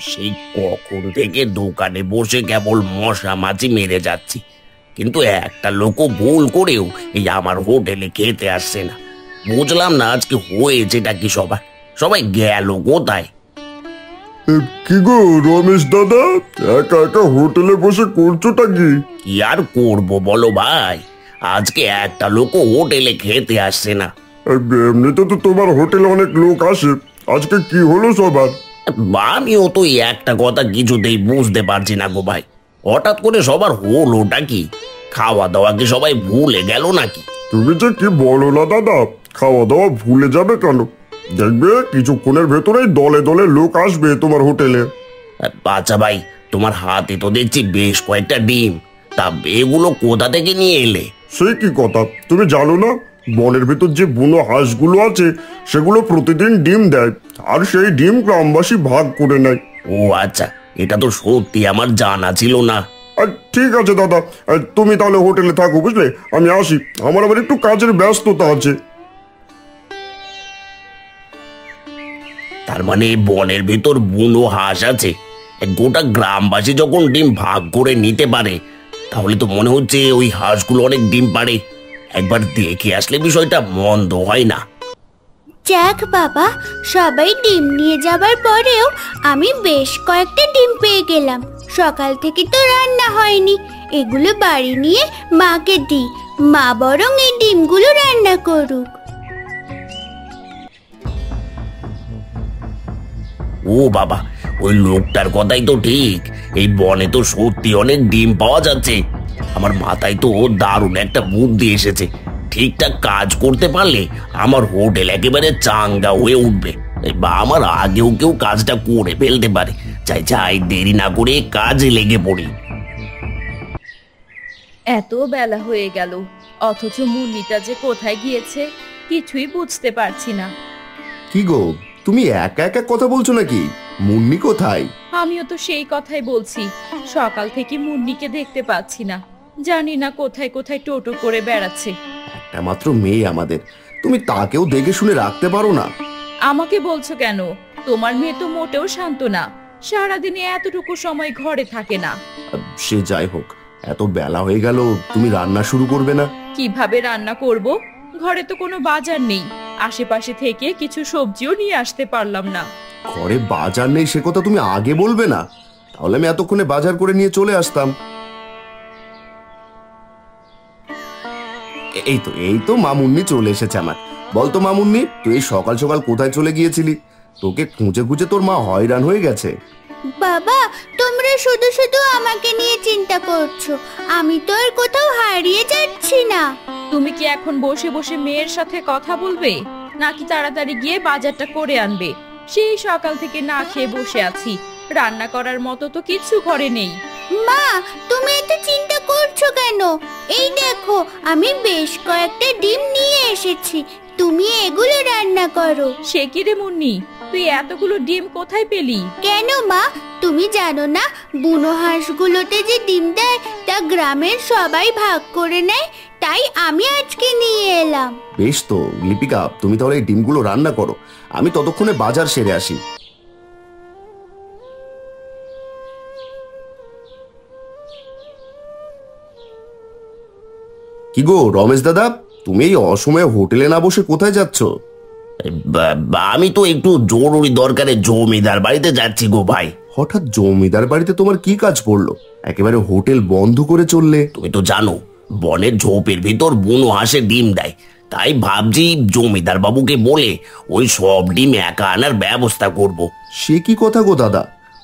সেই কখন থেকে দোকানে বসে কেবল মশা মাছি মেরে যাচ্ছি, কিন্তু একটা লোকও ভুল করেও এই আমার হোটেলে খেতে আসছে না। বুঝলাম না আজকে হয়েছেটা কি, সবাই সবাই গেল কোথায়? কি গো রমেশ দাদা, একা একা হোটেলে বসে করছোটা কি? কি আর করবো বলো ভাই, আজকে একটা লোকও হোটেলে খেতে আসছে না। এমনিতে তো তোমার হোটেলে অনেক লোক আসে, আজকে কি হলো সবার? আমিও তো এই একটা কথা কিছুতেই বুঝতে পারছি না গো ভাই, হঠাৎ করে সবার হলোটা কি? খাওয়া দাওয়া কি সবাই ভুলে গেল নাকি? তুমি যে কি বলো না দাদা, খাওয়া দাওয়া ভুলে যাবে কেন? দেখবে কিছুক্ষণের ভেতরেই দলে দলে লোক আসবে তোমার হোটেলে। আচ্ছা ভাই, তোমার হাতে তো দেখছি বেশ কয়েকটা ডিম, তা এগুলো কোথা থেকে নিয়ে এলে? সে কি কথা, তুমি জানো না বনের ভেতর যে বুনো হাঁসগুলো আছে সেগুলো প্রতিদিন ডিম দেয়, আর সেই ডিম গ্রামবাসী ভাগ করে নেয়। ও আচ্ছা, এটা তো সত্যি আমার জানা ছিল না। আর ঠিক আছে দাদা, তুমি তাহলে হোটেলে থাকো বুঝলে, আমি আসি, আমার আবার একটু কাজের ব্যস্ততা আছে। তার মানে বনের ভেতর বুনো হাঁস আছে, গোটা গ্রামবাসী যখন ডিম ভাগ করে নিতে পারে, তাহলে তো মনে হচ্ছে ওই হাঁসগুলো অনেক ডিম পারে। একবার দেখে আসলে বিষয়টা মন্দ হয় না। যাক বাবা, সবাই ডিম নিয়ে যাবার পরেও আমি বেশ কয়েকটা ডিম পেয়ে গেলাম। সকাল থেকে তো রান্না হয়নি, এগুলো বাড়ি নিয়ে মাকে দিই, মা বরং এই ডিমগুলো রান্না করুক। ও বাবা, ওই লোকটার কথাই তো ঠিক, এই বনে তো সত্যি অনেক ডিম পাওয়া যাচ্ছে। আমার মাথায় তো দারুণ একটা বুদ্ধি এসেছে, ঠিকঠাক কাজ করতে পারলে আমার হোটেল একেবারে চাঙ্গা হয়ে উঠবে, বা আমার আগেও কেউ কাজটা করে ফেলতে পারে। চাই চাই দেরি না করে কাজে লেগে পড়ি। এত বেলা হয়ে গেল, অথচ মুন্নিটা যে কোথায় গিয়েছে কিছুই বুঝতে পারছি না। কি গো, তুমি একা একা কথা বলছো নাকি? মুন্নি কোথায়? আমিও তো সেই কথাই বলছি, সকাল থেকে মুন্নিকে দেখতে পাচ্ছি না, জানি না কোথায় কোথায় টোটো করে বেড়াচ্ছে। একটা মাত্র মেয়ে আমাদের, তুমি তাকেও দেখে শুনে রাখতে পারো না? আমাকে বলছো কেন? তোমার মেয়ে তো মোটেও শান্ত না, সারাদিনে এতটুকু সময় ঘরে থাকে না। সে যাই হোক, এত বেলা হয়ে গেল, তুমি রান্না শুরু করবে না? কিভাবে রান্না করব? ঘরে তো কোনো বাজার নেই, আশেপাশে থেকে কিছু সবজিও নিয়ে আসতে পারলাম না। ঘরে বাজার নেই সে কথা তুমি আগে বলবে না? তাহলে আমি এতক্ষণে বাজার করে নিয়ে চলে আসতাম। এই তো মামুন্নি চলে এসেছে আমার। বলতো মামুন্নি, তুই সকাল সকাল কোথায় চলে গিয়েছিলি? তোকে খুঁজে খুঁজে তোর মা হয়রান হয়ে গেছে। বাবা, তোমরা শুধু শুধু আমাকে নিয়ে চিন্তা করছো, আমি তো আর কোথাও হারিয়ে যাচ্ছি না। তুমি কি এখন বসে বসে মেয়ের সাথে কথা বলবে, নাকি তাড়াতাড়ি গিয়ে বাজারটা করে আনবে? সেই সকাল থেকে না খেয়ে বসে আছি, রান্না করার মতো তো কিছু ঘরে নেই। মা, তুমি এত চিন্তা করছো কেন? এই দেখো, আমি বেশ কয়েকটা ডিম নিয়ে এসেছি, তুমি এগুলো রান্না করো। সে কি রে মুন্নি, তুই এতগুলো ডিম কোথায় পেলি? কেন মা, তুমি জানো না বুনো হাঁসগুলোতে যে ডিম দেয় তা গ্রামের সবাই ভাগ করে নেয়, তাই আমি আজকে নিয়ে এলাম। বেশ তো লিপিকা, তুমি তাহলে এই ডিমগুলো রান্না করো, আমি ততক্ষণে বাজার সেরে আসি। কি গো রমেশ দাদা, তুমি এই অসময়ে হোটেলে না বসে কোথায় যাচ্ছ? আমি তো একটু জরুরি দরকারে জমিদার বাড়িতে যাচ্ছি গো ভাই। হঠাৎ জমিদার বাড়িতে তোমার কি কাজ পড়লো? একেবারে হোটেল বন্ধ করে চললে। তুমি তো জানো বনের ঝোপের ভিতর বুনো হাঁসে ডিম দেয়, তাই ভাবছি জমিদার বাবুকে বলে ওই সব ডিম একা আনার ব্যবস্থা করব। সে কি কথা গো দাদা,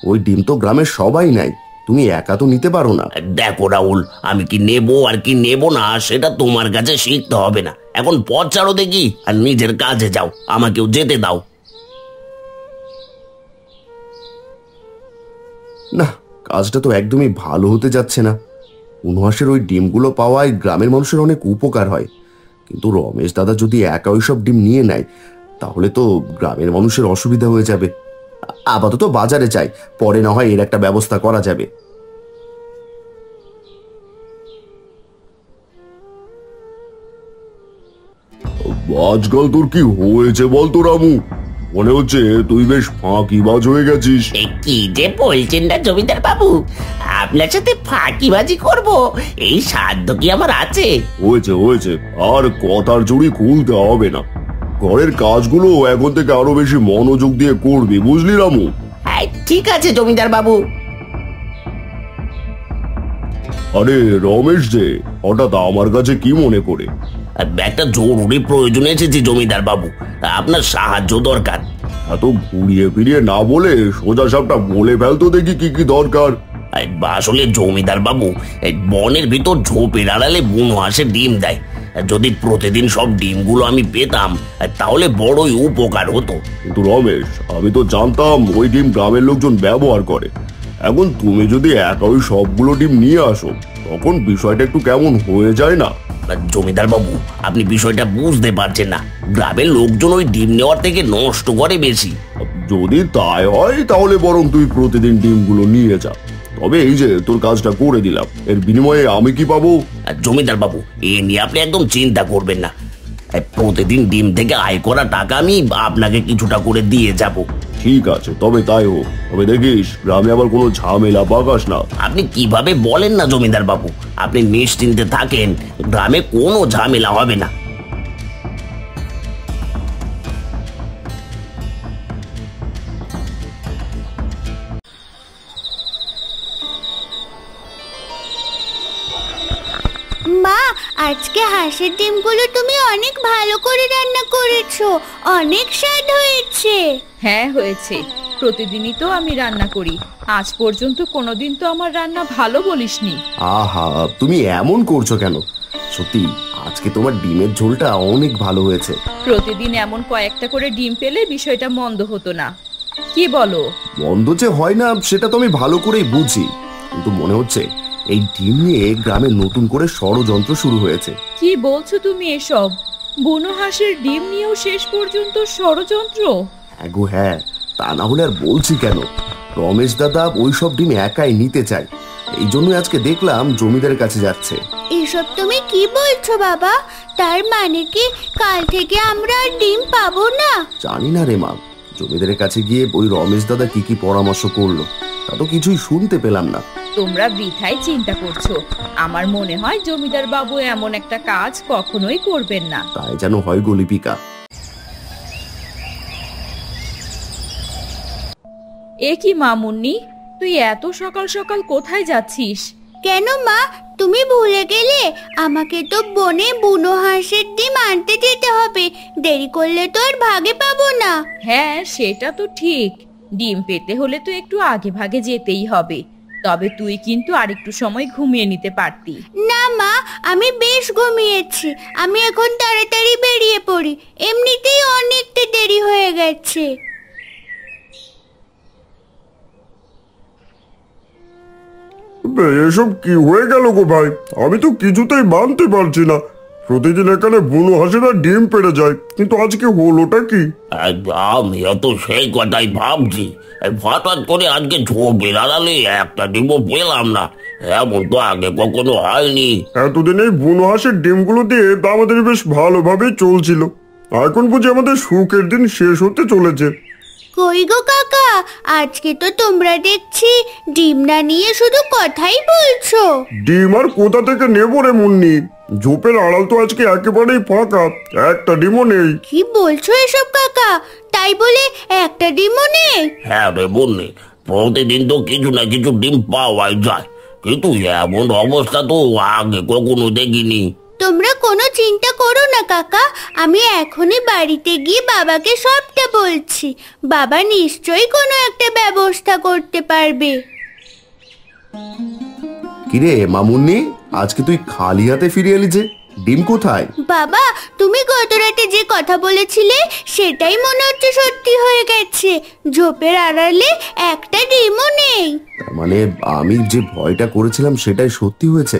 ওই ডিম তো গ্রামের সবাই নেয়, তুমি একা তো নিতে পারো না। দেখো রাহুল, আমি কি নেবো আর কি নেবো না সেটা তোমার কাছে শিখতে হবে না, এখন পথ ছাড়ো দেখি আর নিজের কাজে যাও, আমাকেও যেতে দাও। না, কাজটা তো একদমই ভালো হতে যাচ্ছে না। উনহাসের ওই ডিমগুলো পাওয়ায় গ্রামের মানুষের অনেক উপকার হয়, কিন্তু রমেশ দাদা যদি একা ওইসব ডিম নিয়ে নেয় তাহলে তো গ্রামের মানুষের অসুবিধা হয়ে যাবে। আপাতত বাজারে যাই, পরে না হয় এর একটা ব্যবস্থা করা যাবে। আজকাল তোর কি হয়েছে বলতো রামু? মনে হচ্ছে তুই বেশ ফাঁকিবাজ হয়ে গেছিস। এ কি যে বলছেন না জমিদার বাবু, আপনার সাথে ফাঁকিবাজি করব এই সাধ্য কি আমার আছে? হয়েছে হয়েছে, আর কথার জুড়ি খুলতে হবে না। ঘরের কাজগুলো এখন থেকে আরো বেশি মনোযোগ দিয়ে করবি, বুঝলি রামু? ঠিক আছে জমিদার বাবু। আরে রমেশ যে হঠাৎ আমার কাছে কি মনে করে? একটা জরুরি প্রয়োজনে এসেছি জমিদার বাবু, আপনার সাহায্য দরকার। এত ঘুরিয়ে ফিরিয়ে না বলে সোজা সাপটা বলে ফেলতো দেখি কি কি দরকার। আসলে জমিদার বাবু, এই বনের ভিতর ঝোপের আড়ালে বুনো হাঁসের ডিম দেয়। যদি প্রতিদিন সব ডিমগুলো আমি পেতাম তাহলে বড়ই উপকার হতো। কিন্তু রমেশ, আমি তো জানতাম ওই ডিম গ্রামের লোকজন ব্যবহার করে। এখন তুমি যদি একা ওই সবগুলো ডিম নিয়ে আসো তখন বিষয়টা একটু কেমন হয়ে যায় না? জমিদার বাবু, আপনি বিষয়টা বুঝতে পারছেন না। গ্রামের লোকজন ওই ডিম নেওয়ার থেকে নষ্ট করে বেশি। যদি তাই হয় তাহলে বরং তুই প্রতিদিন ডিমগুলো নিয়ে যা। তবে এই যে তোর কাজটা করে দিলাম, এর বিনিময়ে আমি কি পাবো? জমিদার বাবু, এ নিয়ে আপনি একদম চিন্তা করবেন না। প্রতিদিন ডিম থেকে আয় করা টাকা আমি আপনাকে কিছুটা করে দিয়ে যাব। ঠিক আছে, তবে তাই হোক। তবে দেখিস গ্রামে আবার কোনো ঝামেলা পাকাস না। আপনি কিভাবে বলেন না জমিদার বাবু, আপনি নিশ্চিন্তে থাকেন, গ্রামে কোনো ঝামেলা হবে না। মা, আজকে হাঁসের ডিমগুলো তুমি অনেক ভালো করে রান্না করেছো, অনেক স্বাদ হয়েছে। হ্যাঁ হয়েছে, প্রতিদিনই তো আমি রান্না করি, আজ পর্যন্ত কোনোদিন তো আমার রান্না ভালো বলিসনি। আহা, তুমি এমন করছো কেন? সত্যি আজকে তোমার ডিমের ঝোলটা অনেক ভালো হয়েছে। প্রতিদিন এমন কয়েকটা করে ডিম পেলে বিষয়টা মন্দ হতো না, কি বলো? মন্দ যে হয় না সেটা তো আমি ভালো করেই বুঝি, কিন্তু মনে হচ্ছে এই ডিম নিয়ে গ্রামে নতুন করে ষড়যন্ত্র শুরু হয়েছে। কি বলছো তুমি এসব? বুনো হাঁসের ডিম নিয়েও শেষ পর্যন্ত ষড়যন্ত্র? হ্যাঁ, তা না হলে আর বলছি কেন। রমেশ দাদা ওইসব ডিম একাই নিতে চায়, এই জন্য আজকে দেখলাম জমিদারের কাছে যাচ্ছে। এসব তুমি কি বলছো বাবা? তার মানে কি কাল থেকে আমরা আর ডিম পাবো না? জানি না রে মা, জমিদারের কাছে গিয়ে ওই রমেশ দাদা কি কি পরামর্শ করলো তা তো কিছুই শুনতে পেলাম না। তোমরা বৃথাই চিন্তা করছো, আমার মনে হয় জমিদার বাবু এমন একটা কাজ কখনোই করবেন না। তাই যেন হয় গো লিপিকা। এ কি মামুন্নি, তুই এত সকাল সকাল কোথায় যাচ্ছিস? কেন মা, তুমি ভুলে গেলে? আমাকে তো বনে বুনো হাঁসের ডিম আনতে যেতে হবে, দেরি করলে তো আর ভাগে পাবো না। হ্যাঁ সেটা তো ঠিক, ডিম পেতে হলে তো একটু আগে ভাগে যেতেই হবে, তবে তুই কিন্তু আরেকটু সময় ঘুমিয়ে নিতে পারতি। না মা, আমি বেশ ঘুমিয়েছি, আমি এখন তাড়াতাড়ি বেরিয়ে পড়ি, এমনিতেই অনেকটা দেরি হয়ে গেছে। এসব কি হয়ে গেল গো ভাই? আমি তো কিছুতেই মানতে পারছি না। প্রতিদিন এখানে বুনো হাঁসেরা ডিম পেড়ে যায়, কিন্তু আজকে হলোটা কি? আমিও তো সেই কথাই ভাবছি। হঠাৎ করে আজকে ঝোপের আড়ালে একটা ডিমও পেলাম না, এমন তো আগে কখনো হয়নি। এতদিন এই বুনো হাঁসের ডিমগুলো দিয়ে তা আমাদের বেশ ভালোভাবেই চলছিল, এখন বুঝি আমাদের সুখের দিন শেষ হতে চলেছে। কই গো কাকা, আজকে তো তোমরা দেখছি ডিম না নিয়ে শুধু কথাই বলছো। ডিম আর কোথা থেকে নেবো রে মুন্নি? ঝোপের আড়াল তো আজকে একেবারেই ফাঁকা, একটা ডিমও নেই। কি বলছো এসব কাকা? তাই বলে একটা ডিমও নেই? হ্যাঁ রে বন্যে, প্রতিদিন তো কিছু না কিছু ডিম পাওয়াই যায়, কিন্তু এমন অবস্থা তো আগে কখনো দেখিনি। তোমরা কোনো চিন্তা করো না কাকা, আমি এখনই বাড়িতে গিয়ে বাবাকে সবটা বলছি, বাবা নিশ্চয়ই কোনো একটা ব্যবস্থা করতে পারবে। কিরে মামুন্নি, আজকে তুই খালি হাতে ফিরে এলি যে? ডিম কোথায়? বাবা, তুমি গত রাতে যে কথা বলেছিলে সেটাই মনে হচ্ছে সত্যি হয়ে গেছে, ঝোপের আড়ালে একটা ডিমও নেই। তার মানে আমি যে ভয়টা করেছিলাম সেটাই সত্যি হয়েছে।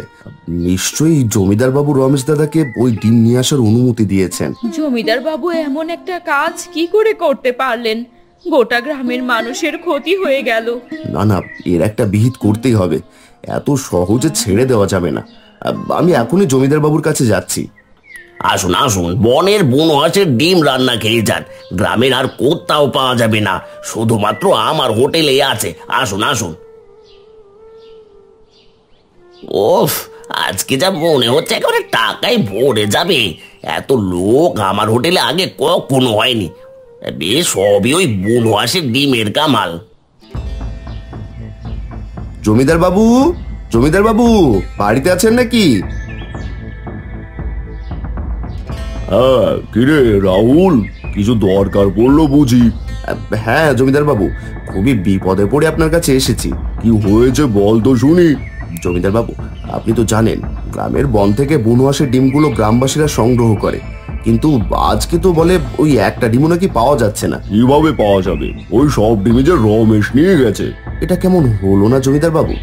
নিশ্চয়ই জমিদার বাবু রমেশ দাদাকে ওই ডিম নিয়ে আসার অনুমতি দিয়েছেন। জমিদার বাবু এমন একটা কাজ কি করে করতে পারলেন? গোটা গ্রামের মানুষের ক্ষতি হয়ে গেল। না না, এর একটা বিহিত করতেই হবে, এত সহজে ছেড়ে দেওয়া যাবে না। আমি এখনই জমিদার বাবুর কাছে যাচ্ছি। আসুন আসুন, বনের বুনো হাঁসের ডিম রান্না খেয়ে যান। গ্রামের আর কোথাও পাওয়া যাবে না, শুধুমাত্র আমার হোটেলে আছে। আসুন আসুন। ওফ, আজকে যা মনে হচ্ছে একেবারে টাকায় ভরে যাবে। এত লোক আমার হোটেলে আগে কখনো হয়নি। বেশ, সবই ওই বুনো হাঁসের ডিমের কামাল। জমিদার বাবু, জমিদার বাবু, বাড়িতে আছেন নাকি? হ্যাঁ, কিরে রাহুল, কিছু দরকার পড়লো বুঝি? হ্যাঁ জমিদার বাবু, খুবই বিপদে পড়ে আপনার কাছে এসেছি। কি হয়েছে বল তো শুনি। জমিদার বাবু, আপনি তো জানেন গ্রামের বন থেকে বুনো হাঁসের ডিমগুলো গ্রামবাসীরা সংগ্রহ করে, কিন্তু আজকে তো বলে ওই একটা ডিমও নাকি পাওয়া যাচ্ছে না। কিভাবে পাওয়া যাবে? ওই সব ডিমে যে রমেশ নিয়ে গেছে। এটা কেমন হলো না জমিদার বাবু?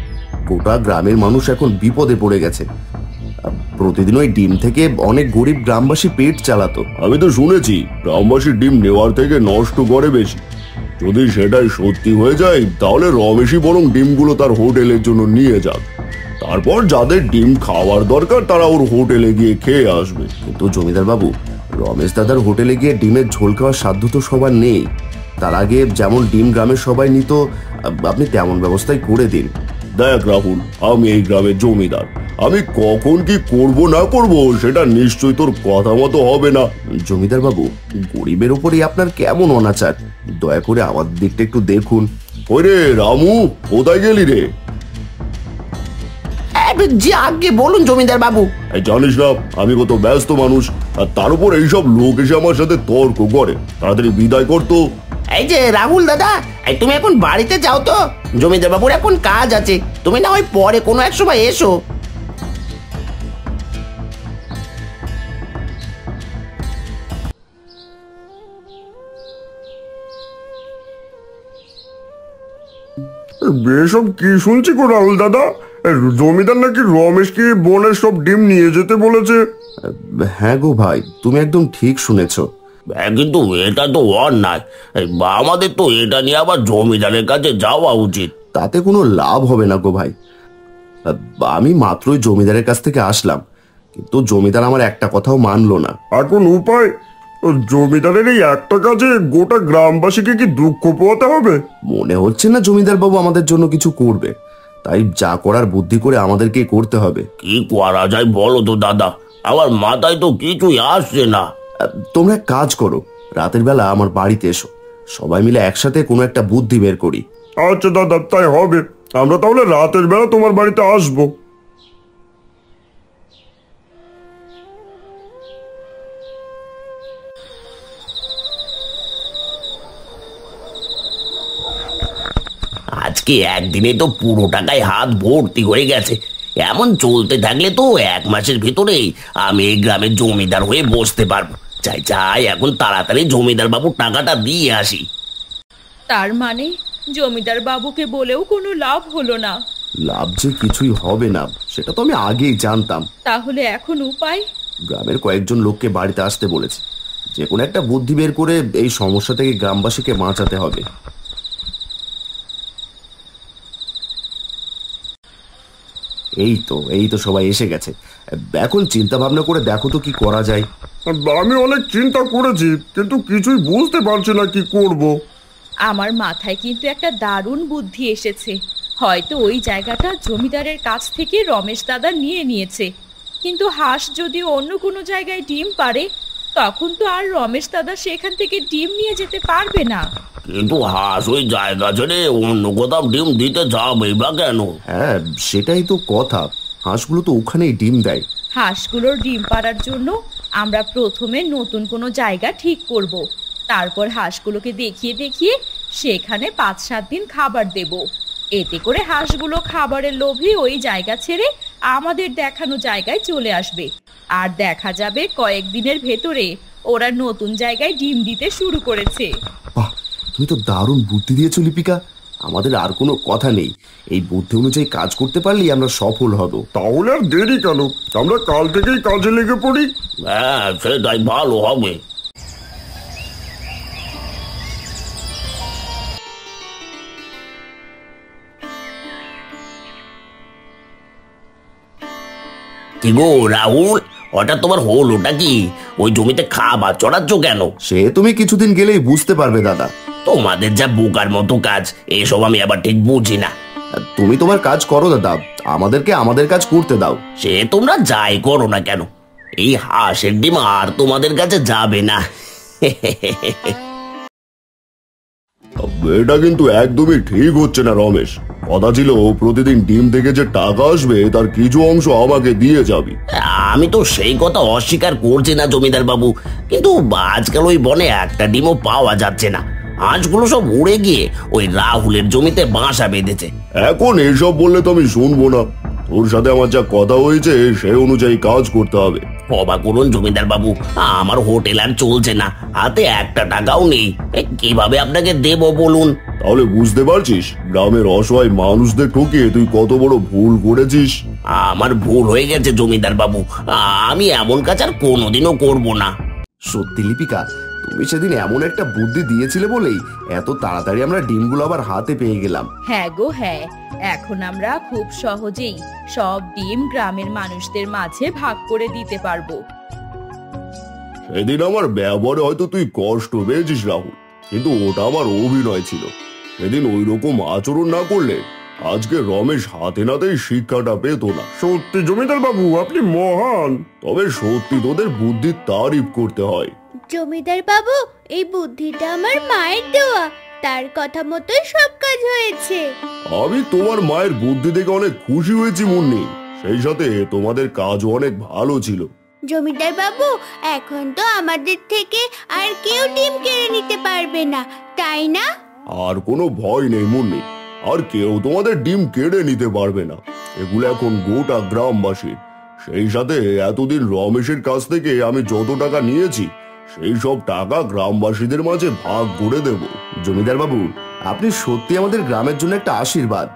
গোটা গ্রামের মানুষ এখন বিপদে পড়ে গেছে। প্রতিদিন ওই ডিম থেকে অনেক গরিব গ্রামবাসী পেট চালাতো। আমি তো শুনেছি গ্রামবাসী ডিম নেওয়ার থেকে নষ্ট করে বেশি। যদি সেটাই সত্যি হয়ে যায় তাহলে রমেশই বরং ডিমগুলো তার হোটেলের জন্য নিয়ে যাক। তারপর যাদের ডিম খাওয়ার দরকার তারা ওর হোটেলে গিয়ে খেয়ে আসবে। কিন্তু জমিদার বাবু, রমেশ দাদার হোটেলে গিয়ে ডিমের ঝোল খাওয়ার সাধ্য তো সবার নেই। তার আগে যেমন ডিম গ্রামের সবাই নিত, আপনি তেমন ব্যবস্থাই করে দিন। দেখ রাহুল, আমি এই গ্রামের জমিদার। আমি কখন কি করব না করব সেটা নিশ্চয়ই তোর কথা মতো হবে না। জমিদার বাবু, গরিবের উপরেই আপনার কেমন অনাচার, দয়া করে আমাদের দিকটা একটু দেখুন। ওরে রামু, কোথায় গেলি রে? জি আগে বলুন জমিদার বাবু। এই জানিস না আমি কত ব্যস্ত মানুষ, আর তার উপর এইসব লোক এসে আমার সাথে তর্ক করে। তাড়াতাড়ি বিদায় করতো। এই যে রাহুল দাদা, তুমি এখন বাড়িতে যাও তো, জমিদার বাবুর এখন কাজ আছে। তুমি না হয় পরে কোনো এক সময় এসো। এসব কি শুনছি গো রাহুল দাদা? জমিদার নাকি রমেশকে বনের সব ডিম নিয়ে যেতে বলেছে। হ্যাঁ গো ভাই, তুমি একদম ঠিক শুনেছো। কিন্তু এটা তো অন্যায়। আমাদের তো এটা নিয়ে আবার জমিদারের কাছে যাওয়া উচিত। তাতে কোনো লাভ হবে না গো ভাই। আমি মাত্রই জমিদারের কাছ থেকে আসলাম, কিন্তু জমিদার আমার একটা কথাও মানলো না। এখন উপায়? জমিদারের এই একটা কাজে গোটা গ্রামবাসীকে কি দুঃখ পোহাতে হবে? মনে হচ্ছে না জমিদার বাবু আমাদের জন্য কিছু করবে, তাই যা করার বুদ্ধি করে আমাদেরকে করতে হবে। কি করা যায় বলো তো দাদা, আমার মাথায় তো কিছুই আসছে না। তোমরা এক কাজ করো, রাতের বেলা আমার বাড়িতে এসো, সবাই মিলে একসাথে কোনো একটা বুদ্ধি বের করি। আচ্ছা দাদা, তাই হবে। আমরা তাহলে রাতের বেলা তোমার বাড়িতে আসবো। আজকে একদিনে তো পুরো টাকায় হাত ভর্তি হয়ে গেছে। এমন চলতে থাকলে তো 1 মাসের ভিতরেই আমি এই গ্রামের জমিদার হয়ে বসতে পারবো। চাই চাই এখন তাড়াতাড়ি জমিদার বাবুর টাকাটা দিয়ে আসি। তার মানে জমিদার বাবুকে বলেও কোনো লাভ হলো না। লাভ যে কিছুই হবে না সেটা তো আমি আগেই জানতাম। তাহলে এখন উপায়? গ্রামের কয়েকজন লোককে বাড়িতে আসতে বলেছি, যে কোনো একটা বুদ্ধি বের করে এই সমস্যা থেকে গ্রামবাসীকে বাঁচাতে হবে। এই তো সবাই এসে গেছে। এখন চিন্তা ভাবনা করে দেখো তো কি করা যায়। আমি অনেক চিন্তা করেছি, কিন্তু কিছুই বুঝতে পারছি না কি করব। আমার মাথায় কিন্তু একটা দারুণ বুদ্ধি এসেছে। হয়তো ওই জায়গাটা জমিদারের কাছ থেকে রমেশ দাদা নিয়ে নিয়েছে, কিন্তু হাঁস যদি অন্য কোনো জায়গায় ডিম পারে, তখন তো আর রমেশ দাদা সেখান থেকে ডিম নিয়ে যেতে পারবে না। কিন্তু হাঁস ওই জায়গা ছেড়ে অন্য কোথাও ডিম দিতে যাবে বা কেন? হ্যাঁ সেটাই তো কথা, হাঁসগুলো তো ওখানেই ডিম দেয়। হাঁসগুলোর ডিম পাড়ার জন্য আমরা প্রথমে নতুন কোনো জায়গা ঠিক করব। তারপর হাঁসগুলোকে দেখিয়ে দেখিয়ে সেখানে 5-7 দিন খাবার দেব। এতে করে হাঁসগুলো খাবারের লোভে ওই জায়গা ছেড়ে আমাদের দেখানো জায়গায় চলে আসবে, আর দেখা যাবে কয়েকদিনের ভেতরে ওরা নতুন জায়গায় ডিম দিতে শুরু করেছে। বাহ, তুমি তো দারুণ বুদ্ধি দিয়েছো লিপিকা। আমাদের আর কোনো কথা নেই, এই বুদ্ধি অনুযায়ী কাজ করতে পারলেই আমরা সফল হব। তাহলে আর দেরি কেন, আমরা কাল থেকেই কাজে লেগে পড়ি। হ্যাঁ, সেটাই ভালো হবে। কি গো রাহুল, হঠাৎ তোমার হলোটা কি? ওই জমিতে খাবার চড়াচ্ছ কেন? সে তুমি কিছুদিন গেলেই বুঝতে পারবে দাদা। তোমাদের যা বোকার মতো কাজ, এসব আমি আবার ঠিক বুঝি না। তুমি তোমার কাজ করো দাদা, আমাদেরকে আমাদের কাজ করতে দাও। সে তোমরা যাই করো না কেন, এই হাঁসের ডিম আর তোমাদের কাছে যাবে না। এটা কিন্তু একদমই ঠিক হচ্ছে না রমেশ। কথা ছিল প্রতিদিন ডিম থেকে যে টাকা আসবে তার কিছু অংশ আমাকে দিয়ে যাবি। আমি তো সেই কথা অস্বীকার করছি না জমিদার বাবু, কিন্তু আজকাল ওই বনে একটা ডিমও পাওয়া যাচ্ছে না। হাঁসগুলো সব উড়ে গিয়ে ওই রাহুলের জমিতে বাসা বেঁধেছে। এখন এসব বললে তো আমি শুনবো না। তোর সাথে আমার যা কথা হয়েছে সেই অনুযায়ী কাজ করতে হবে। অবাক করুন জমিদার বাবু, আমার হোটেল আর চলছে না, হাতে একটা টাকাও নেই। কিভাবে আপনাকে দেব বলুন? তাহলে বুঝতে পারছিস গ্রামের অসহায় মানুষদের ঠকিয়ে তুই কত বড় ভুল করেছিস। আমার ভুল হয়ে গেছে জমিদার বাবু, আমি এমন কাজ আর কোনোদিনও করব না। সত্যি লিপিকা, তুমি সেদিন এমন একটা বুদ্ধি দিয়েছিলে বলেই এত তাড়াতাড়ি আমরা ডিমগুলো আবার হাতে পেয়ে গেলাম। হ্যাঁ গো হ্যাঁ, এখন আমরা খুব সহজেই সব ডিম গ্রামের মানুষদের মাঝে ভাগ করে দিতে পারবো। সেদিন আমার ব্যবহারে হয়তো তুই কষ্ট পেয়েছিস রাহুল, কিন্তু ওটা আমার অভিনয় ছিল। সেদিন ওই রকম আচরণ না করলে আজকে রমেশ হাতে নাতেই শিক্ষাটা পেত না। সত্যি জমিদার বাবু, আপনি মহান। তবে সত্যি তোদের বুদ্ধির তারিফ করতে হয়। জমিদার বাবু, এই বুদ্ধিটা আমার মায়ের দেওয়া, তার কথা মতোই সব কাজ হয়েছে। আমি তোমার মায়ের বুদ্ধি দেখে অনেক খুশি হয়েছি মুন্নি। সেই সাথে তোমাদের কাজও অনেক ভালো ছিল। জমিদার বাবু, এখন তো আমাদের থেকে আর কেউ ডিম কেড়ে নিতে পারবে না, তাই না? আর কোনো ভয় নেই মুন্নি, আর কেউ তোমাদের ডিম কেড়ে নিতে পারবে না। এগুলো এখন গোটা গ্রামবাসীর। সেই সাথে এতদিন রমেশের কাছ থেকে আমি যত টাকা নিয়েছি সেই সব টাকা গ্রামবাসীদের মাঝে ভাগ করে দেব। জমিদার বাবু, আপনি সত্যি আমাদের গ্রামের জন্য একটা আশীর্বাদ।